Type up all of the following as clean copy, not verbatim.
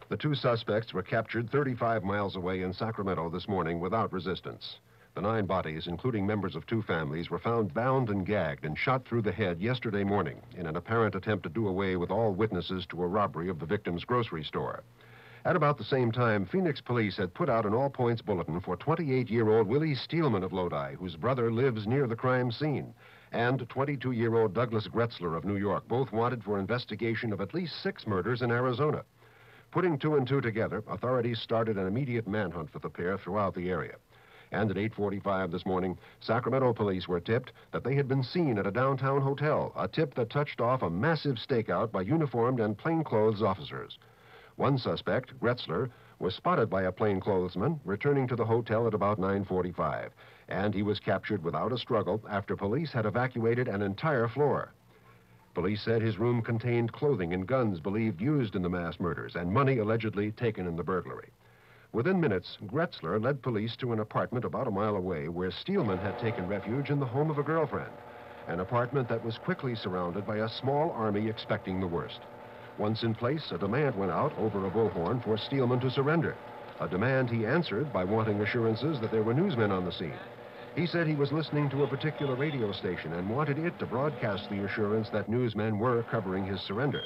The two suspects were captured 35 miles away in Sacramento this morning without resistance. The 9 bodies, including members of 2 families, were found bound and gagged and shot through the head yesterday morning in an apparent attempt to do away with all witnesses to a robbery of the victim's grocery store. At about the same time, Phoenix police had put out an all-points bulletin for 28-year-old Willie Steelman of Lodi, whose brother lives near the crime scene, and 22-year-old Douglas Gretzler of New York, both wanted for investigation of at least 6 murders in Arizona. Putting 2 and 2 together, authorities started an immediate manhunt for the pair throughout the area. And at 8:45 this morning, Sacramento police were tipped that they had been seen at a downtown hotel, a tip that touched off a massive stakeout by uniformed and plainclothes officers. One suspect, Gretzler, was spotted by a plainclothesman returning to the hotel at about 9:45, and he was captured without a struggle after police had evacuated an entire floor. Police said his room contained clothing and guns believed used in the mass murders and money allegedly taken in the burglary. Within minutes, Gretzler led police to an apartment about a mile away where Steelman had taken refuge in the home of a girlfriend, an apartment that was quickly surrounded by a small army expecting the worst. Once in place, a demand went out over a bullhorn for Steelman to surrender, a demand he answered by wanting assurances that there were newsmen on the scene. He said he was listening to a particular radio station and wanted it to broadcast the assurance that newsmen were covering his surrender.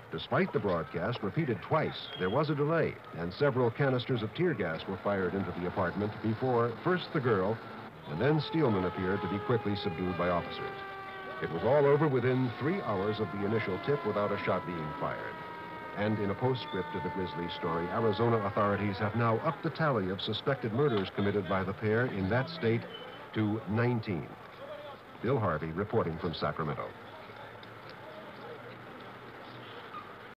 Despite the broadcast, repeated twice, there was a delay, and several canisters of tear gas were fired into the apartment before first the girl, and then Steelman appeared to be quickly subdued by officers. It was all over within 3 hours of the initial tip without a shot being fired. And in a postscript to the grisly story, Arizona authorities have now upped the tally of suspected murders committed by the pair in that state to 19. Bill Harvey reporting from Sacramento.